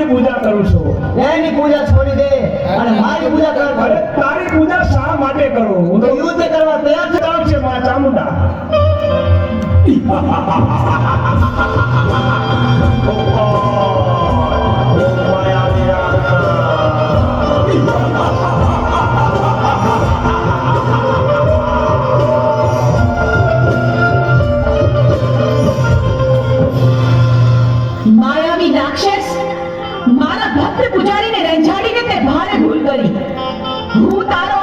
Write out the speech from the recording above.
પૂજા કરું છું. એની પૂજા છોડી દે અને મારી પૂજા કર. અરે તારી પૂજા શા માટે કરું? હું તો યુદ્ધ કરવા તૈયાર છું. ચાલ છે માં ચામુંડા. માયાવી રાક્ષસ, મારા ભક્ત પૂજારીને રંજાડીને તે ભારે ભૂલ કરી. હું તારો